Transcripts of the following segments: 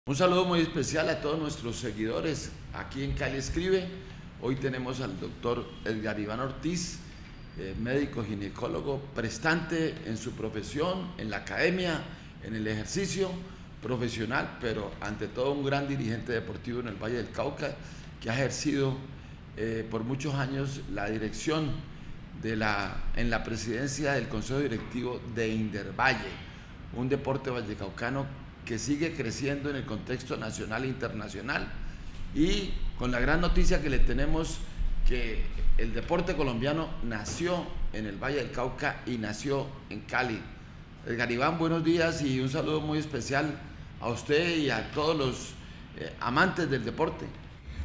Un saludo muy especial a todos nuestros seguidores aquí en Cali Escribe. Hoy tenemos al doctor Edgar Iván Ortiz, médico ginecólogo, prestante en su profesión, en la academia, en el ejercicio profesional, pero ante todo un gran dirigente deportivo en el Valle del Cauca, que ha ejercido por muchos años la dirección en la presidencia del Consejo Directivo de Indervalle, un deporte vallecaucano que sigue creciendo en el contexto nacional e internacional, y con la gran noticia que le tenemos que el deporte colombiano nació en el Valle del Cauca y nació en Cali. Edgar Iván, buenos días y un saludo muy especial a usted y a todos los amantes del deporte.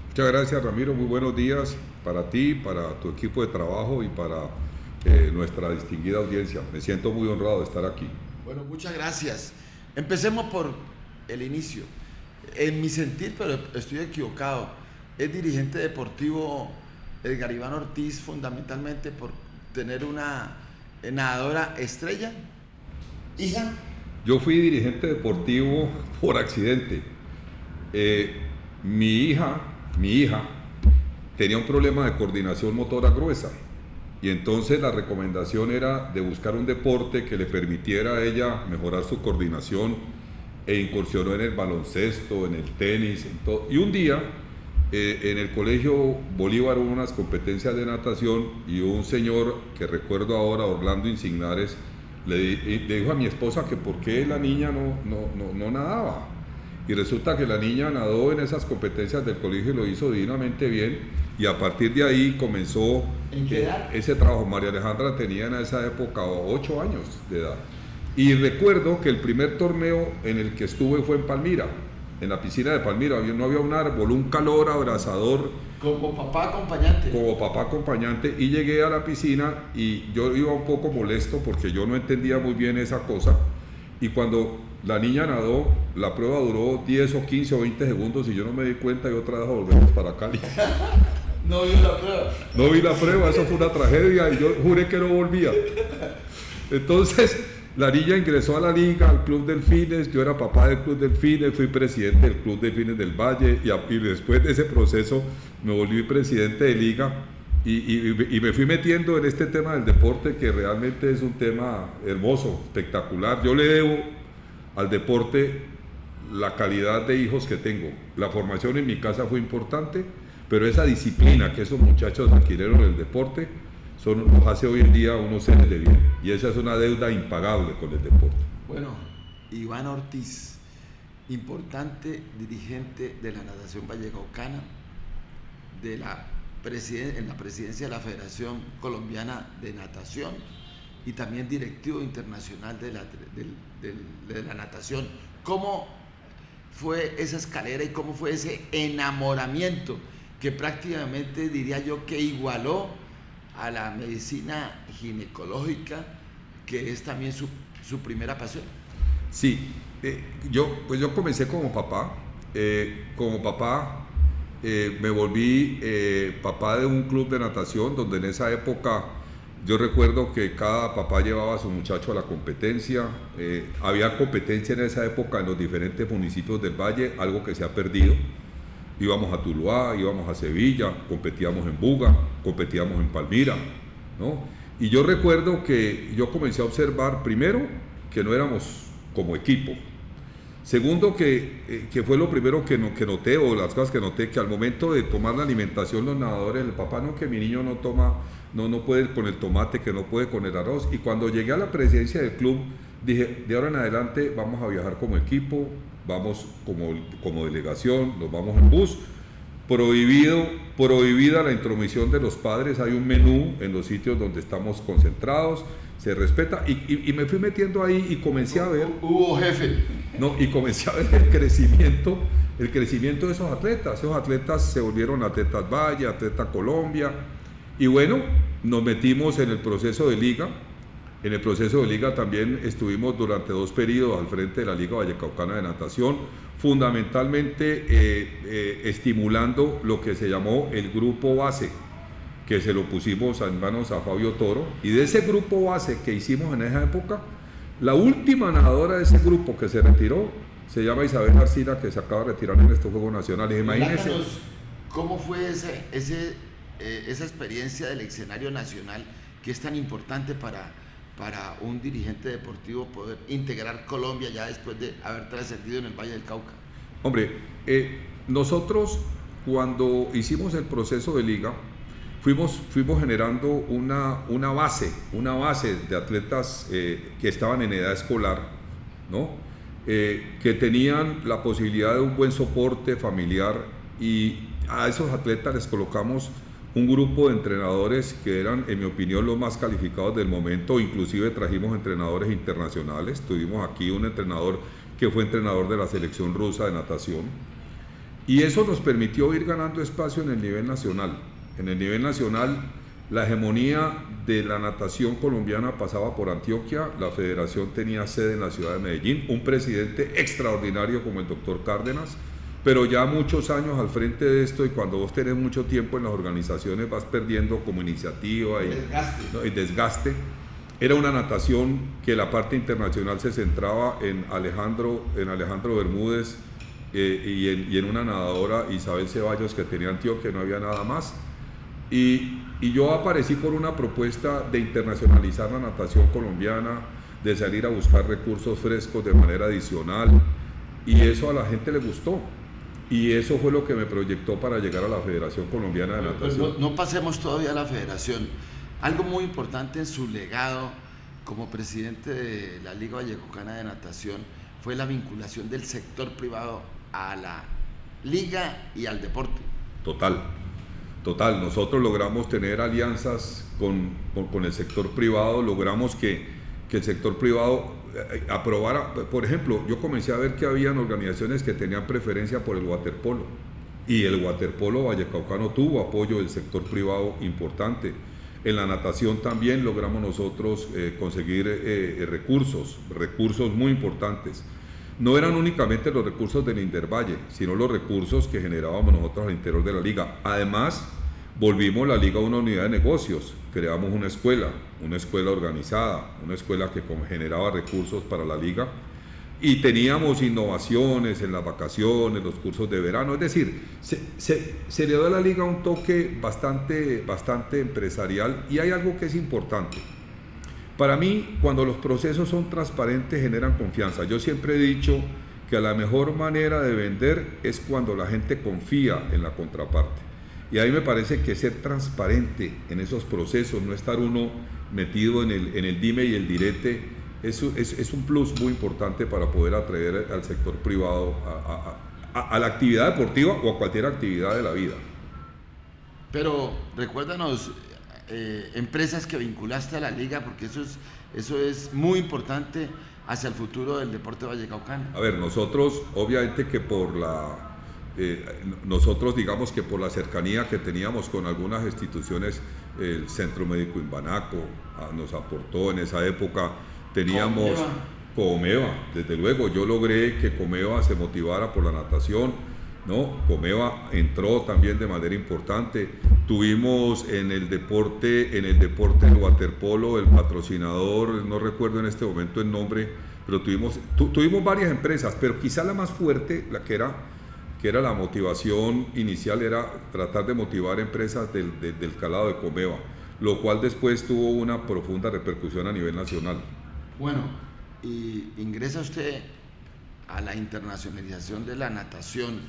Muchas gracias, Ramiro, muy buenos días para ti, para tu equipo de trabajo y para nuestra distinguida audiencia. Me siento muy honrado de estar aquí. Bueno, muchas gracias. Empecemos por el inicio. En mi sentir, pero estoy equivocado, ¿es dirigente deportivo Edgar Iván Ortiz fundamentalmente por tener una nadadora estrella, hija? Yo fui dirigente deportivo por accidente. Mi hija tenía un problema de coordinación motora gruesa, y entonces la recomendación era de buscar un deporte que le permitiera a ella mejorar su coordinación, e incursionó en el baloncesto, en el tenis, en todo. Y un día en el colegio Bolívar hubo unas competencias de natación, y un señor que recuerdo ahora, Orlando Insignares, le dijo a mi esposa que por qué la niña no nadaba. Y resulta que la niña nadó en esas competencias del colegio y lo hizo divinamente bien, y a partir de ahí comenzó ese trabajo. María Alejandra tenía en esa época 8 años de edad. Y recuerdo que el primer torneo en el que estuve fue en Palmira, en la piscina de Palmira. No había un árbol, un calor abrasador. Como papá acompañante. Como papá acompañante, y llegué a la piscina y yo iba un poco molesto porque yo no entendía muy bien esa cosa. Y cuando la niña nadó, la prueba duró 10 o 15 o 20 segundos y yo no me di cuenta, y otra vez volvemos para Cali. No vi la prueba. No vi la prueba, eso fue una tragedia y yo juré que no volvía. Entonces, la niña ingresó a la liga, al Club Delfines. Yo era papá del Club Delfines, fui presidente del Club Delfines del Valle, y después de ese proceso me volví presidente de liga, y me fui metiendo en este tema del deporte, que realmente es un tema hermoso, espectacular. Yo le debo al deporte la calidad de hijos que tengo. La formación en mi casa fue importante, pero esa disciplina que esos muchachos adquirieron en el deporte los hace hoy en día unos seres de bien, y esa es una deuda impagable con el deporte. Bueno, Iván Ortiz, importante dirigente de la natación vallecaucana, en la presidencia de la Federación Colombiana de Natación, y también directivo internacional de la natación. ¿Cómo fue esa escalera y cómo fue ese enamoramiento que prácticamente diría yo que igualó a la medicina ginecológica, que es también su primera pasión? Sí, yo comencé como papá. Me volví papá de un club de natación, donde en esa época yo recuerdo que cada papá llevaba a su muchacho a la competencia. Había competencia en esa época en los diferentes municipios del Valle, algo que se ha perdido. Íbamos a Tuluá, íbamos a Sevilla, competíamos en Buga, competíamos en Palmira, ¿no? Y yo recuerdo que yo comencé a observar, primero, que no éramos como equipo. Segundo, que fue lo primero que noté, o las cosas que noté, que al momento de tomar la alimentación, los nadadores, el papá, no, que mi niño no puede con el tomate, que no puede con el arroz. Y cuando llegué a la presidencia del club, dije, de ahora en adelante vamos a viajar como equipo, vamos como delegación, nos vamos en bus. Prohibida la intromisión de los padres. Hay un menú en los sitios donde estamos concentrados, se respeta, y me fui metiendo ahí y comencé a ver. Hubo jefe. No, y comencé a ver el crecimiento de esos atletas. Esos atletas se volvieron atletas Valle, atletas Colombia, y bueno, nos metimos en el proceso de liga. En el proceso de liga también estuvimos durante 2 periodos al frente de la Liga Vallecaucana de Natación, fundamentalmente estimulando lo que se llamó el grupo base, que se lo pusimos en manos a Fabio Toro, y de ese grupo base que hicimos en esa época, la última nadadora de ese grupo que se retiró se llama Isabel Arcila, que se acaba de retirar en estos Juegos Nacionales. Imagínense. ¿Cómo fue esa experiencia del escenario nacional que es tan importante para un dirigente deportivo poder integrar Colombia ya después de haber trascendido en el Valle del Cauca? Hombre, nosotros cuando hicimos el proceso de liga, fuimos generando una base de atletas que estaban en edad escolar, ¿no? Que tenían la posibilidad de un buen soporte familiar, y a esos atletas les colocamos un grupo de entrenadores que eran, en mi opinión, los más calificados del momento. Inclusive trajimos entrenadores internacionales. Tuvimos aquí un entrenador que fue entrenador de la selección rusa de natación, y eso nos permitió ir ganando espacio en el nivel nacional. En el nivel nacional, la hegemonía de la natación colombiana pasaba por Antioquia. La federación tenía sede en la ciudad de Medellín, un presidente extraordinario como el doctor Cárdenas, pero ya muchos años al frente de esto, y cuando vos tenés mucho tiempo en las organizaciones vas perdiendo como iniciativa y desgaste. Era una natación que la parte internacional se centraba en Alejandro Bermúdez y en una nadadora, Isabel Ceballos, que tenía Antioquia, no había nada más. Y yo aparecí por una propuesta de internacionalizar la natación colombiana, de salir a buscar recursos frescos de manera adicional, y eso a la gente le gustó. Y eso fue lo que me proyectó para llegar a la Federación Colombiana de Natación. No pasemos todavía a la Federación. Algo muy importante en su legado como presidente de la Liga Vallecaucana de Natación fue la vinculación del sector privado a la liga y al deporte. Total. Nosotros logramos tener alianzas con el sector privado, logramos que el sector privado aprobara. Por ejemplo, yo comencé a ver que habían organizaciones que tenían preferencia por el waterpolo, y el waterpolo vallecaucano tuvo apoyo del sector privado importante. En la natación también logramos nosotros conseguir recursos muy importantes. No eran únicamente los recursos del Indervalle, sino los recursos que generábamos nosotros al interior de la liga. Además, volvimos la liga a una unidad de negocios, creamos una escuela organizada, una escuela que generaba recursos para la liga, y teníamos innovaciones en las vacaciones, los cursos de verano. Es decir, se le dio a la liga un toque bastante empresarial. Y hay algo que es importante. Para mí, cuando los procesos son transparentes, generan confianza. Yo siempre he dicho que la mejor manera de vender es cuando la gente confía en la contraparte. Y a mí me parece que ser transparente en esos procesos, no estar uno metido en el dime y el direte, es un plus muy importante para poder atraer al sector privado a la actividad deportiva o a cualquier actividad de la vida. Pero recuérdanos, empresas que vinculaste a la liga, porque eso es muy importante hacia el futuro del deporte vallecaucano. A ver, nosotros obviamente que nosotros digamos que por la cercanía que teníamos con algunas instituciones, el Centro Médico Imbanaco nos aportó en esa época. Teníamos Comeva, desde luego. Yo logré que Comeva se motivara por la natación, ¿no? Comeva entró también de manera importante. Tuvimos en el deporte del waterpolo, el patrocinador, no recuerdo en este momento el nombre, pero tuvimos varias empresas, pero quizá la más fuerte, la que era la motivación inicial, era tratar de motivar empresas del calado de Comeva, lo cual después tuvo una profunda repercusión a nivel nacional. Bueno, y ingresa usted a la internacionalización de la natación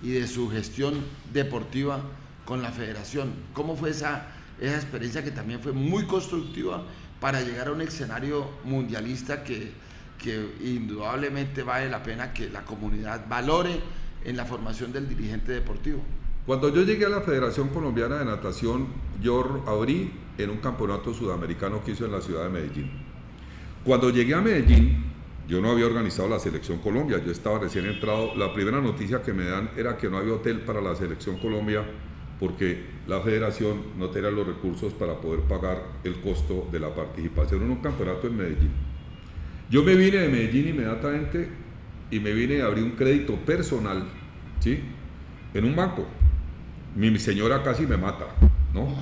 y de su gestión deportiva con la federación. ¿Cómo fue esa experiencia, que también fue muy constructiva para llegar a un escenario mundialista que indudablemente vale la pena que la comunidad valore en la formación del dirigente deportivo? Cuando yo llegué a la Federación Colombiana de Natación, yo abrí en un campeonato sudamericano que hizo en la ciudad de Medellín. Cuando llegué a Medellín, yo no había organizado la Selección Colombia, yo estaba recién entrado. La primera noticia que me dan era que no había hotel para la Selección Colombia, porque la federación no tenía los recursos para poder pagar el costo de la participación en un campeonato en Medellín. Yo me vine de Medellín inmediatamente y me vine a abrir un crédito personal, ¿sí?, en un banco. Mi señora casi me mata, ¿no?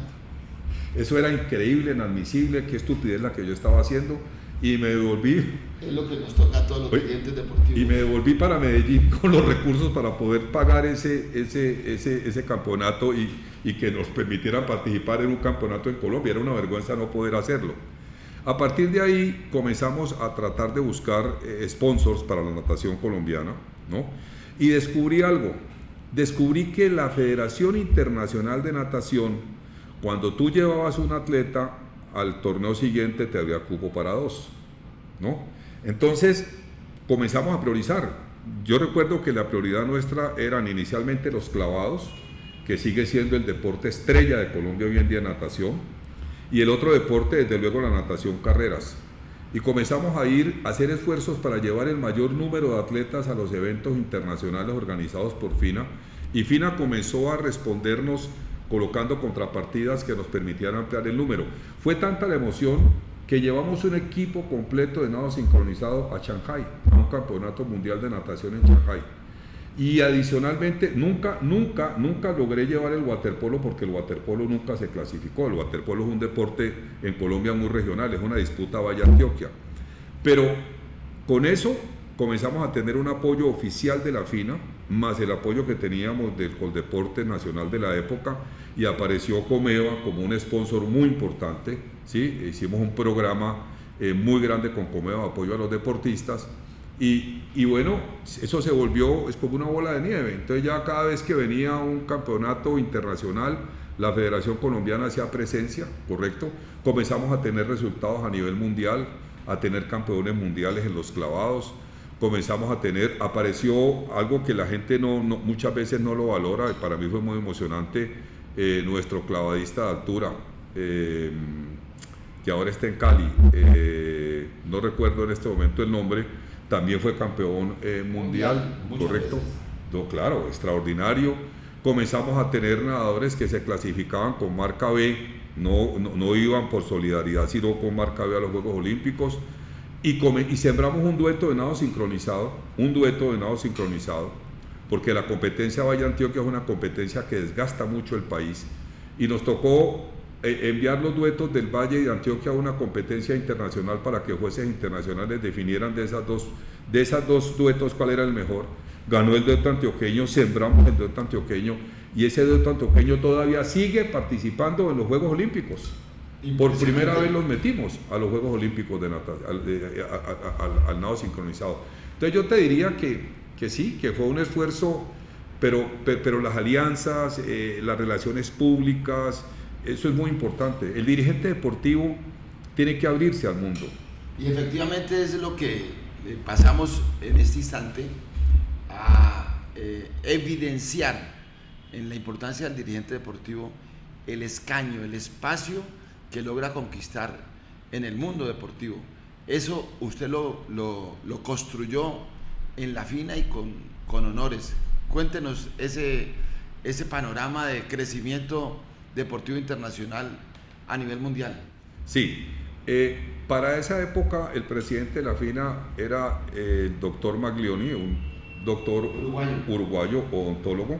Eso era increíble, inadmisible, qué estupidez la que yo estaba haciendo. y me devolví. Es lo que nos toca a todos los dirigentes deportivos. Y me devolví para Medellín con los recursos para poder pagar ese campeonato y que nos permitieran participar en un campeonato en Colombia. Era una vergüenza no poder hacerlo. A partir de ahí comenzamos a tratar de buscar sponsors para la natación colombiana, ¿no? Y descubrí algo. Descubrí que la Federación Internacional de Natación, cuando tú llevabas un atleta al torneo siguiente, te había cupo para 2, ¿no? Entonces comenzamos a priorizar. Yo recuerdo que la prioridad nuestra eran inicialmente los clavados, que sigue siendo el deporte estrella de Colombia hoy en día, natación, y el otro deporte, desde luego, la natación carreras. Y comenzamos a hacer esfuerzos para llevar el mayor número de atletas a los eventos internacionales organizados por FINA, y FINA comenzó a respondernos colocando contrapartidas que nos permitieran ampliar el número. Fue tanta la emoción que llevamos un equipo completo de nado sincronizado a Shanghái, a un campeonato mundial de natación en Shanghái. Y adicionalmente, nunca logré llevar el waterpolo, porque el waterpolo nunca se clasificó. El waterpolo es un deporte en Colombia muy regional, es una disputa Valle-Antioquia. Pero con eso comenzamos a tener un apoyo oficial de la FINA, más el apoyo que teníamos del Coldeporte Nacional de la época, y apareció Comeva como un sponsor muy importante, ¿sí? Hicimos un programa muy grande con Comeva, apoyo a los deportistas. Y bueno, eso se volvió, es como una bola de nieve. Entonces ya cada vez que venía un campeonato internacional, la Federación Colombiana hacía presencia, ¿correcto? Comenzamos a tener resultados a nivel mundial, a tener campeones mundiales en los clavados. Comenzamos a tener, apareció algo que la gente muchas veces no lo valora, y para mí fue muy emocionante, nuestro clavadista de altura, que ahora está en Cali, no recuerdo en este momento el nombre, también fue campeón mundial, ¿correcto? No, claro, extraordinario. Comenzamos a tener nadadores que se clasificaban con marca B, no iban por solidaridad, sino con marca B a los Juegos Olímpicos, y sembramos un dueto de nado sincronizado, porque la competencia Valle-Antioquia es una competencia que desgasta mucho el país, y nos tocó enviar los duetos del Valle y de Antioquia a una competencia internacional para que jueces internacionales definieran de esas dos duetos cuál era el mejor. Ganó el dueto antioqueño, sembramos el dueto antioqueño, y ese dueto antioqueño todavía sigue participando en los Juegos Olímpicos. Por primera vez los metimos a los Juegos Olímpicos de al nado sincronizado. Entonces yo te diría que sí, que fue un esfuerzo, pero las alianzas, las relaciones públicas, eso es muy importante. El dirigente deportivo tiene que abrirse al mundo. Y efectivamente es lo que pasamos en este instante a evidenciar en la importancia del dirigente deportivo, el escaño, el espacio que logra conquistar en el mundo deportivo. Eso usted lo construyó en la FINA y con honores. Cuéntenos ese panorama de crecimiento deportivo internacional a nivel mundial. Sí, para esa época el presidente de la FINA era el doctor Maglioni, un doctor uruguayo odontólogo.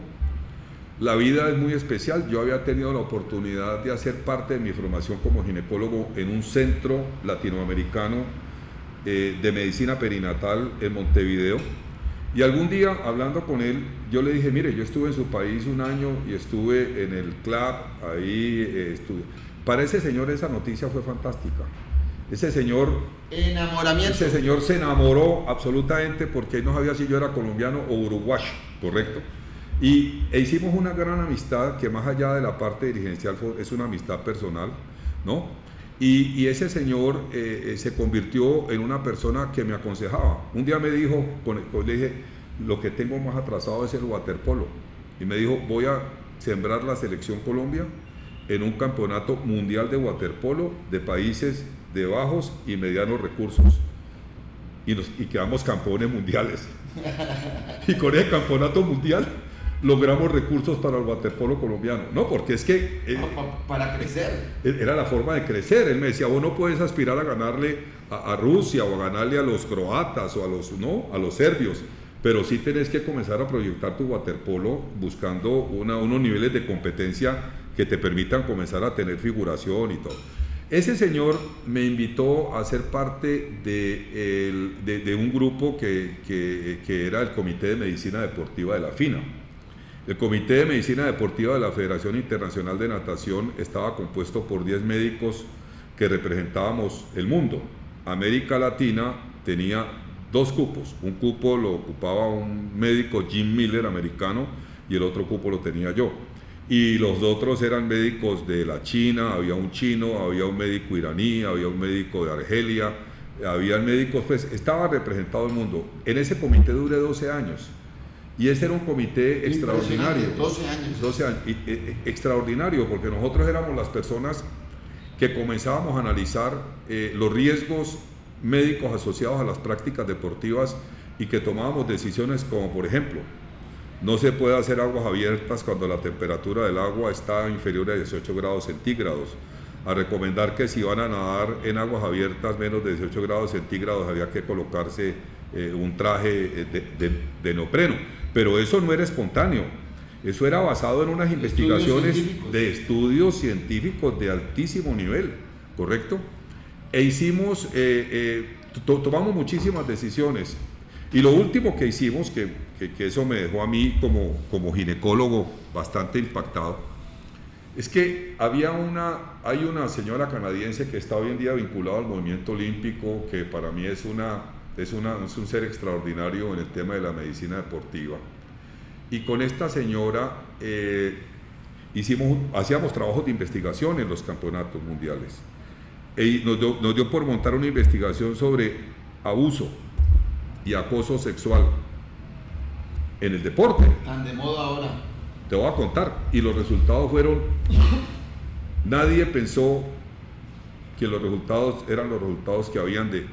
La vida es muy especial. Yo había tenido la oportunidad de hacer parte de mi formación como ginecólogo en un centro latinoamericano de medicina perinatal en Montevideo. Y algún día, hablando con él, yo le dije, mire, yo estuve en su país un año y estuve en el club, ahí estuve. Para ese señor esa noticia fue fantástica. Ese señor... Enamoramiento. Ese señor se enamoró absolutamente, porque él no sabía si yo era colombiano o uruguayo, ¿correcto? E hicimos una gran amistad que, más allá de la parte dirigencial, es una amistad personal, ¿no? Y ese señor se convirtió en una persona que me aconsejaba. Un día me dijo, le dije, lo que tengo más atrasado es el waterpolo. Y me dijo, voy a sembrar la selección Colombia en un campeonato mundial de waterpolo de países de bajos y medianos recursos. Y quedamos campeones mundiales. Y con ese campeonato mundial logramos recursos para el waterpolo colombiano. No, porque es que... para crecer. Era la forma de crecer. Él me decía, vos no puedes aspirar a ganarle a Rusia o a ganarle a los croatas o a los serbios, pero sí tenés que comenzar a proyectar tu waterpolo buscando unos niveles de competencia que te permitan comenzar a tener figuración y todo. Ese señor me invitó a ser parte de un grupo que era el Comité de Medicina Deportiva de la FINA. El Comité de Medicina Deportiva de la Federación Internacional de Natación estaba compuesto por 10 médicos que representábamos el mundo. América Latina tenía 2 cupos. Un cupo lo ocupaba un médico, Jim Miller, americano, y el otro cupo lo tenía yo. Y los otros eran médicos de la China, había un chino, había un médico iraní, había un médico de Argelia, había médicos, pues estaba representado el mundo. En ese comité duré 12 años. Y ese era un comité extraordinario. 12 años. 12 años. Extraordinario, porque nosotros éramos las personas que comenzábamos a analizar los riesgos médicos asociados a las prácticas deportivas y que tomábamos decisiones como, por ejemplo, no se puede hacer aguas abiertas cuando la temperatura del agua está inferior a 18 grados centígrados. A recomendar que si van a nadar en aguas abiertas menos de 18 grados centígrados había que colocarse un traje de neopreno. Pero eso no era espontáneo, eso era basado en unas investigaciones de estudios científicos de altísimo nivel, ¿correcto? E hicimos, tomamos muchísimas decisiones. Y lo último que hicimos, que eso me dejó a mí como ginecólogo bastante impactado, es que hay una señora canadiense que está hoy en día vinculada al movimiento olímpico, que para mí es un ser extraordinario en el tema de la medicina deportiva. Y con esta señora hacíamos trabajos de investigación en los campeonatos mundiales. Y nos dio por montar una investigación sobre abuso y acoso sexual en el deporte. Tan de moda ahora. Te voy a contar. Y los resultados fueron... Nadie pensó que los resultados eran los resultados que habían de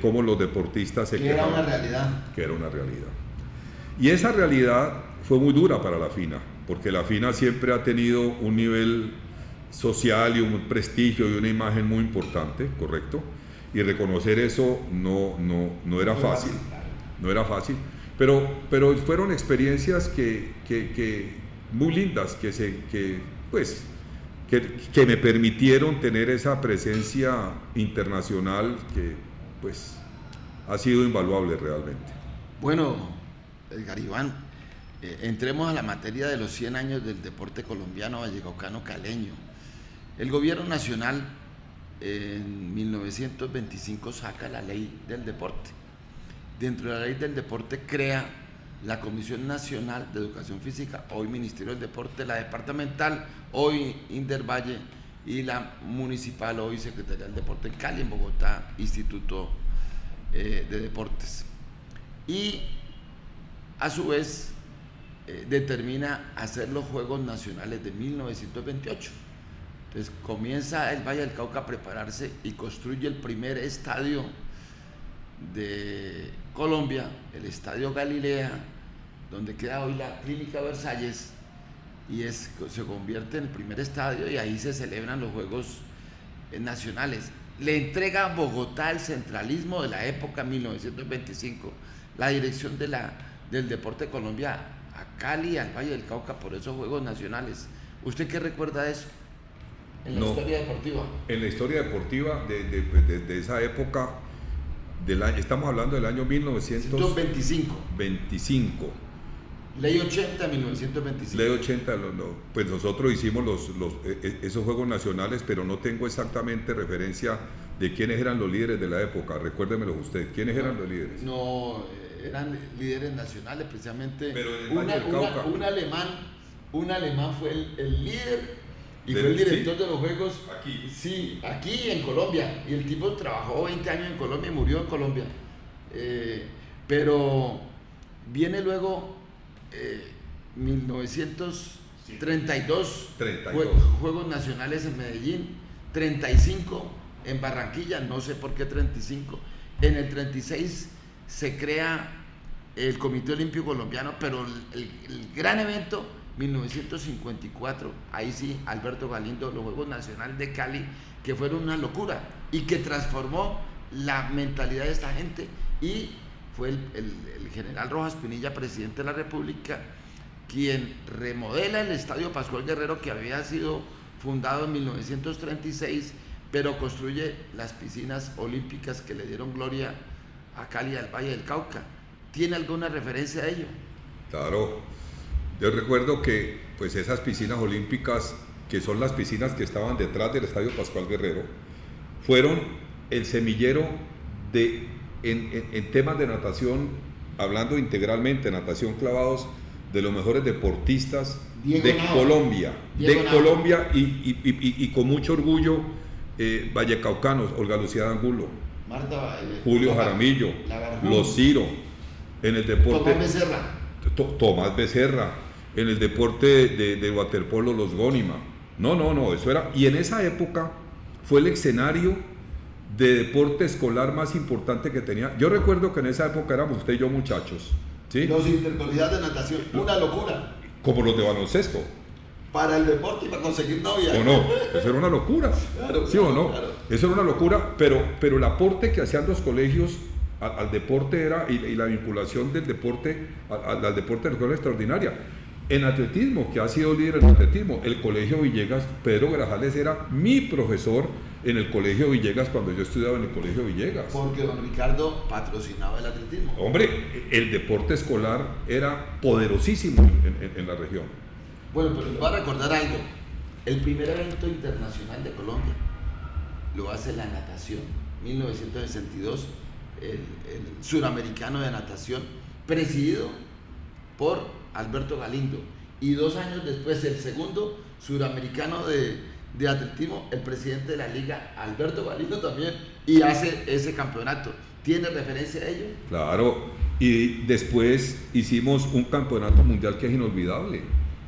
cómo los deportistas se quejaban. Que era una realidad. Que era una realidad. Y esa realidad fue muy dura para la FINA, porque la FINA siempre ha tenido un nivel social y un prestigio y una imagen muy importante, ¿correcto? Y reconocer eso no era fácil, no era fácil, pero fueron experiencias que muy lindas, que me permitieron tener esa presencia internacional que pues ha sido invaluable realmente. Bueno, Edgar Iván, entremos a la materia de los 100 años del deporte colombiano vallecaucano caleño. El gobierno nacional en 1925 saca la ley del deporte. Dentro de la ley del deporte crea la Comisión Nacional de Educación Física, hoy Ministerio del Deporte, la departamental, hoy Indervalle, y la municipal, hoy Secretaría del Deporte en Cali, en Bogotá, Instituto de Deportes. Y a su vez determina hacer los Juegos Nacionales de 1928. Entonces comienza el Valle del Cauca a prepararse y construye el primer estadio de Colombia, el Estadio Galilea, donde queda hoy la Clínica Versalles, y se convierte en el primer estadio, y ahí se celebran los Juegos Nacionales. Le entrega a Bogotá el centralismo de la época 1925, la dirección del deporte de Colombia a Cali, al Valle del Cauca, por esos Juegos Nacionales. ¿Usted qué recuerda de eso? En la historia deportiva. En la historia deportiva de esa época, estamos hablando del año 1925. Ley 80 1925. Ley 80, pues nosotros hicimos esos Juegos Nacionales, pero no tengo exactamente referencia de quiénes eran los líderes de la época. Recuérdemelo usted, ¿quiénes eran los líderes? No, eran líderes nacionales, precisamente. Pero un alemán fue el líder y fue el director de los Juegos. Aquí. Sí, aquí en Colombia. Y el tipo trabajó 20 años en Colombia y murió en Colombia. Pero viene luego 1932, Juegos Nacionales en Medellín, 35 en Barranquilla, no sé por qué 35. En el 36 se crea el Comité Olímpico Colombiano, pero el gran evento, 1954, ahí sí, Alberto Galindo, los Juegos Nacionales de Cali, que fueron una locura y que transformó la mentalidad de esta gente, y fue el general Rojas Pinilla, presidente de la República, quien remodela el Estadio Pascual Guerrero, que había sido fundado en 1936, pero construye las piscinas olímpicas que le dieron gloria a Cali y al Valle del Cauca. ¿Tiene alguna referencia a ello? Claro, yo recuerdo que pues esas piscinas olímpicas, que son las piscinas que estaban detrás del Estadio Pascual Guerrero, fueron el semillero en temas de natación, hablando integralmente, natación clavados, de los mejores deportistas Colombia, Colombia y con mucho orgullo, vallecaucanos, Olga Lucía Angulo, Marta, Julio Jaramillo, Los Ciro, en el deporte Tomás Becerra, en el deporte de waterpolo los Gónima. No, eso era, y en esa época fue el escenario de deporte escolar más importante que tenía. Yo recuerdo que en esa época éramos usted y yo muchachos, ¿sí? Los intercolegiados de natación, una locura. Como los de baloncesto. Para el deporte y para conseguir novia. ¿O no? Eso era una locura. Claro, ¿sí o no? Claro. Eso era una locura, pero el aporte que hacían los colegios al deporte era, y la vinculación del deporte al deporte de la escuela extraordinaria. En atletismo, que ha sido líder en atletismo, el Colegio Villegas, Pedro Grajales era mi profesor en el Colegio Villegas cuando yo estudiaba en el Colegio Villegas. Porque don Ricardo patrocinaba el atletismo. Hombre, el deporte escolar era poderosísimo en la región. Bueno, pero le voy a recordar algo. El primer evento internacional de Colombia lo hace la natación, 1962, el suramericano de natación, presidido por Alberto Galindo. Y 2 años después, el segundo suramericano de atletismo, el presidente de la liga, Alberto Galindo también, y hace ese campeonato. ¿Tiene referencia a ello? Claro, y después hicimos un campeonato mundial que es inolvidable.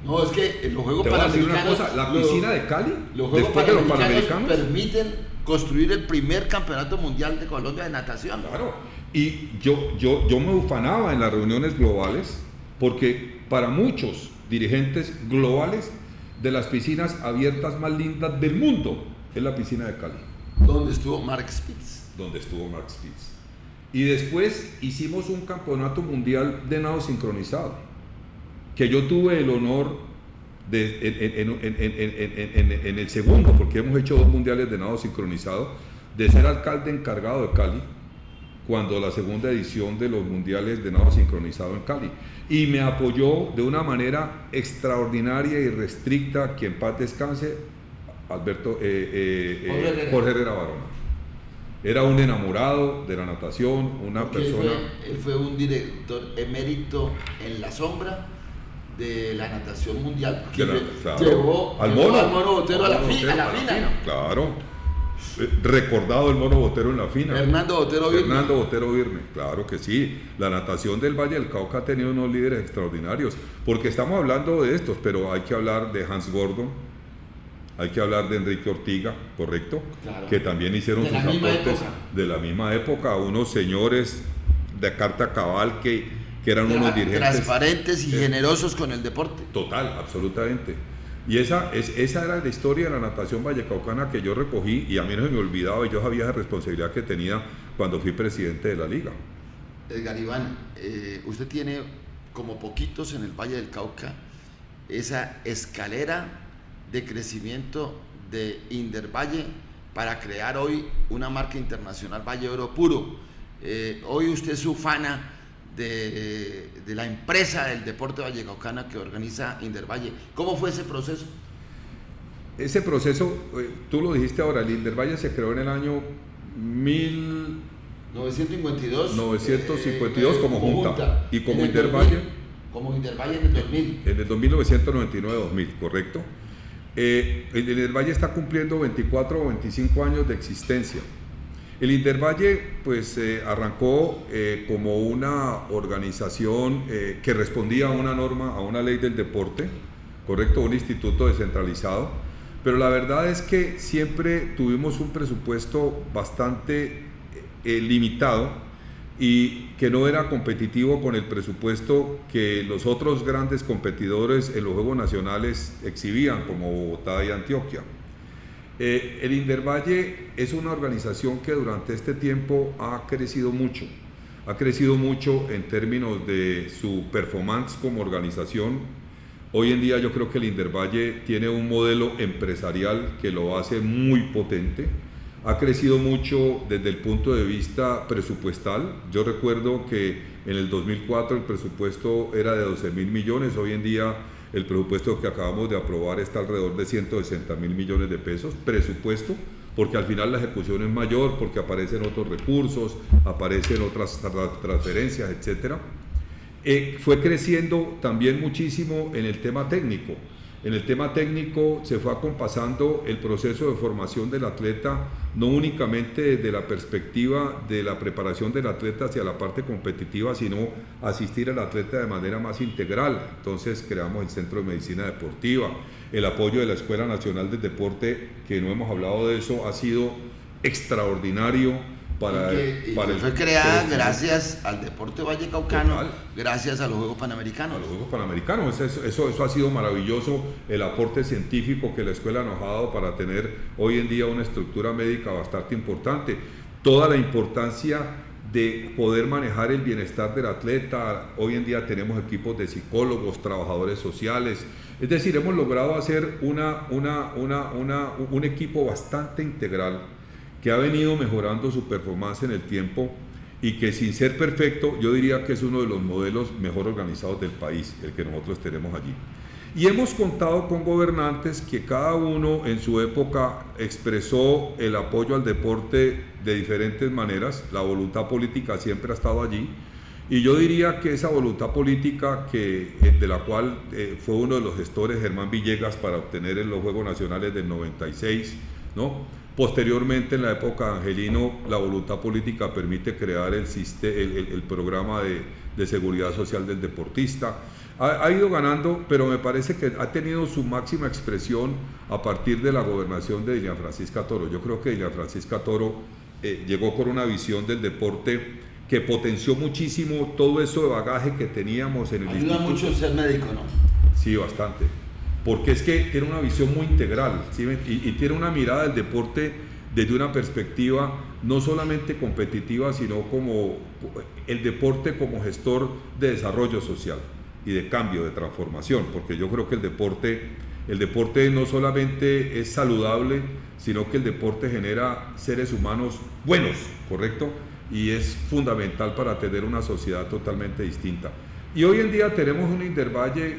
No, es que los Juegos Te voy a decir una Panamericanos, cosa, la piscina de Cali, los Juegos después de los Panamericanos, permiten construir el primer campeonato mundial de Colombia de natación. Claro, y yo me ufanaba en las reuniones globales, porque para muchos dirigentes globales, de las piscinas abiertas más lindas del mundo es la piscina de Cali. Donde estuvo Mark Spitz. Y después hicimos un campeonato mundial de nado sincronizado, que yo tuve el honor en el segundo, porque hemos hecho 2 mundiales de nado sincronizado, de ser alcalde encargado de Cali, cuando la segunda edición de los mundiales de nado sincronizado en Cali. Y me apoyó de una manera extraordinaria y restricta, que en paz descanse, Jorge Herrera Barona. Era un enamorado de la natación, una persona... Él fue un director emérito en la sombra de la natación mundial, porque llevó al Mono Botero a la fina. Claro. Recordado el Mono Botero en la fina. Fernando Botero Virne, claro que sí. La natación del Valle del Cauca ha tenido unos líderes extraordinarios, porque estamos hablando de estos, pero hay que hablar de Hans Gordon, hay que hablar de Enrique Ortiga, ¿correcto? Claro. Que también hicieron sus aportes de la misma época, unos señores de carta cabal que eran unos dirigentes transparentes y generosos con el deporte. Total, absolutamente. Y esa era la historia de la natación vallecaucana que yo recogí, y a mí no se me olvidaba, y yo sabía esa responsabilidad que tenía cuando fui presidente de la liga. Edgar Iván, usted tiene, como poquitos en el Valle del Cauca, esa escalera de crecimiento de Indervalle para crear hoy una marca internacional Valle Oro Puro. Hoy usted es ufana de la empresa del deporte vallecaucana que organiza Indervalle. ¿Cómo fue ese proceso? Ese proceso, tú lo dijiste ahora, el Indervalle se creó en el año 1952 como junta, y como Indervalle en el 2000. En el 1999-2000, correcto. El Indervalle está cumpliendo 24 o 25 años de existencia. El Indervalle pues arrancó como una organización que respondía a una norma, a una ley del deporte, correcto, un instituto descentralizado, pero la verdad es que siempre tuvimos un presupuesto bastante limitado y que no era competitivo con el presupuesto que los otros grandes competidores en los Juegos Nacionales exhibían, como Bogotá y Antioquia. El Indervalle es una organización que durante este tiempo ha crecido mucho en términos de su performance como organización. Hoy en día yo creo que el Indervalle tiene un modelo empresarial que lo hace muy potente. Ha crecido mucho desde el punto de vista presupuestal. Yo recuerdo que en el 2004 el presupuesto era de 12.000 millones, hoy en día el presupuesto que acabamos de aprobar está alrededor de 160.000 millones de pesos, presupuesto, porque al final la ejecución es mayor, porque aparecen otros recursos, aparecen otras transferencias, etcétera. Fue creciendo también muchísimo en el tema técnico. En el tema técnico se fue acompasando el proceso de formación del atleta, no únicamente desde la perspectiva de la preparación del atleta hacia la parte competitiva, sino asistir al atleta de manera más integral. Entonces creamos el Centro de Medicina Deportiva, el apoyo de la Escuela Nacional del Deporte, que no hemos hablado de eso, ha sido extraordinario. Fue creada gracias al deporte vallecaucano, gracias a los Juegos Panamericanos. A los Juegos Panamericanos, eso ha sido maravilloso, el aporte científico que la escuela nos ha dado para tener hoy en día una estructura médica bastante importante. Toda la importancia de poder manejar el bienestar del atleta. Hoy en día tenemos equipos de psicólogos, trabajadores sociales. Es decir, hemos logrado hacer un equipo bastante integral que ha venido mejorando su performance en el tiempo y que, sin ser perfecto, yo diría que es uno de los modelos mejor organizados del país, el que nosotros tenemos allí. Y hemos contado con gobernantes que cada uno en su época expresó el apoyo al deporte de diferentes maneras. La voluntad política siempre ha estado allí, y yo diría que esa voluntad política de la cual fue uno de los gestores Germán Villegas para obtener en los Juegos Nacionales del 96, ¿no? Posteriormente, en la época de Angelino, la voluntad política permite crear el programa de seguridad social del deportista. Ha ido ganando, pero me parece que ha tenido su máxima expresión a partir de la gobernación de Dilian Francisca Toro. Yo creo que Dilian Francisca Toro llegó con una visión del deporte que potenció muchísimo todo eso de bagaje que teníamos en el instituto. Ayuda mucho ser médico, ¿no? Sí, bastante. Porque es que tiene una visión muy integral, ¿sí? y tiene una mirada del deporte desde una perspectiva no solamente competitiva, sino como el deporte como gestor de desarrollo social y de cambio, de transformación, porque yo creo que el deporte no solamente es saludable, sino que el deporte genera seres humanos buenos, ¿correcto? Y es fundamental para tener una sociedad totalmente distinta. Y hoy en día tenemos un Indervalle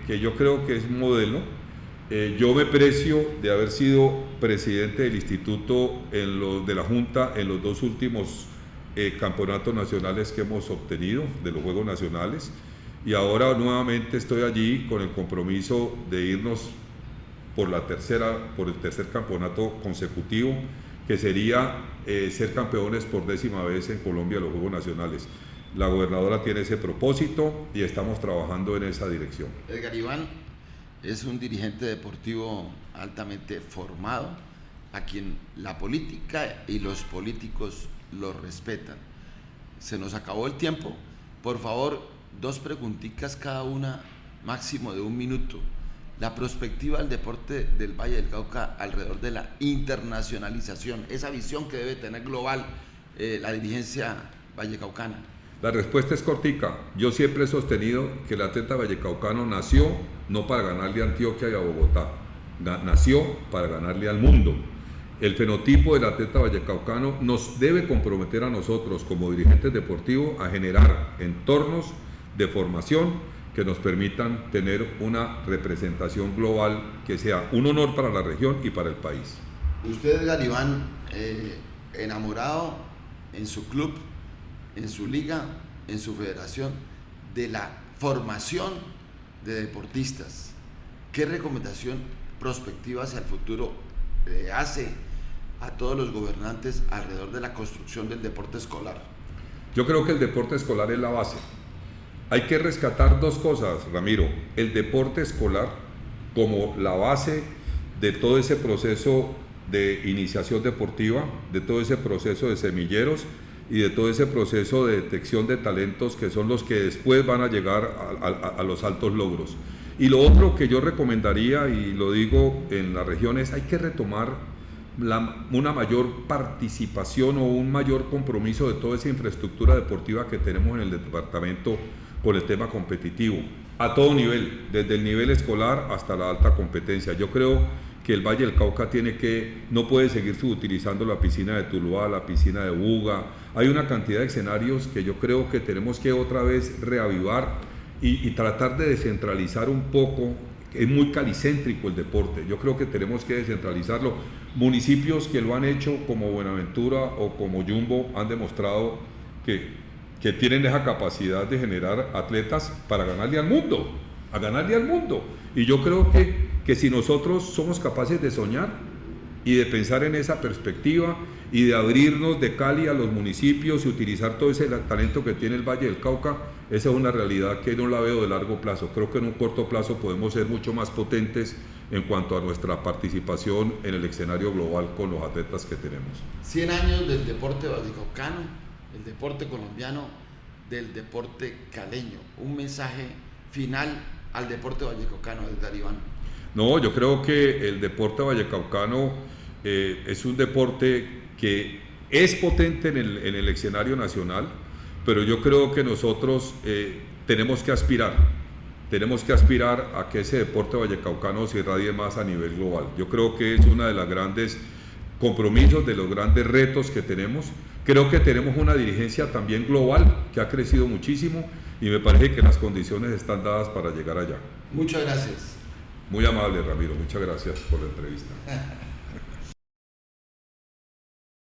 que yo creo que es modelo. Yo me precio de haber sido presidente del instituto de la Junta en los dos últimos campeonatos nacionales que hemos obtenido de los Juegos Nacionales, y ahora nuevamente estoy allí con el compromiso de irnos por el tercer campeonato consecutivo, que sería ser campeones por 10ª vez en Colombia de los Juegos Nacionales. La gobernadora tiene ese propósito y estamos trabajando en esa dirección. Edgar Iván es un dirigente deportivo altamente formado, a quien la política y los políticos lo respetan. Se nos acabó el tiempo. Por favor, 2 preguntitas cada una, máximo de 1 minuto. La perspectiva del deporte del Valle del Cauca alrededor de la internacionalización, esa visión que debe tener global la dirigencia vallecaucana. La respuesta es cortica. Yo siempre he sostenido que el atleta vallecaucano nació no para ganarle a Antioquia y a Bogotá, nació para ganarle al mundo. El fenotipo del atleta vallecaucano nos debe comprometer a nosotros como dirigentes deportivos a generar entornos de formación que nos permitan tener una representación global que sea un honor para la región y para el país. Usted, Edgar Iván, enamorado en su club, en su liga, en su federación, de la formación de deportistas. ¿Qué recomendación prospectiva hacia el futuro le hace a todos los gobernantes alrededor de la construcción del deporte escolar? Yo creo que el deporte escolar es la base. Hay que rescatar 2 cosas, Ramiro. El deporte escolar como la base de todo ese proceso de iniciación deportiva, de todo ese proceso de semilleros y de todo ese proceso de detección de talentos que son los que después van a llegar a los altos logros. Y lo otro que yo recomendaría, y lo digo en la región, es hay que retomar una mayor participación o un mayor compromiso de toda esa infraestructura deportiva que tenemos en el departamento con el tema competitivo. a todo nivel, desde el nivel escolar hasta la alta competencia. Yo creo que el Valle del Cauca no puede seguir subutilizando la piscina de Tuluá, la piscina de Buga. Hay una cantidad de escenarios que yo creo que tenemos que otra vez reavivar y tratar de descentralizar un poco. Es muy calicéntrico el deporte, yo creo que tenemos que descentralizarlo. Municipios que lo han hecho como Buenaventura o como Jumbo han demostrado que tienen esa capacidad de generar atletas para ganarle al mundo, y yo creo que si nosotros somos capaces de soñar y de pensar en esa perspectiva y de abrirnos de Cali a los municipios y utilizar todo ese talento que tiene el Valle del Cauca, esa es una realidad que no la veo de largo plazo. Creo que en un corto plazo podemos ser mucho más potentes en cuanto a nuestra participación en el escenario global con los atletas que tenemos. 100 años del deporte vallecaucano, del deporte colombiano, del deporte caleño. Un mensaje final al deporte vallecaucano, Edgar Iván. No, yo creo que el deporte vallecaucano es un deporte que es potente en el escenario nacional, pero yo creo que nosotros tenemos que aspirar a que ese deporte vallecaucano se irradie más a nivel global. Yo creo que es uno de los grandes compromisos, de los grandes retos que tenemos. Creo que tenemos una dirigencia también global que ha crecido muchísimo y me parece que las condiciones están dadas para llegar allá. Muchas gracias. Muy amable, Ramiro, muchas gracias por la entrevista.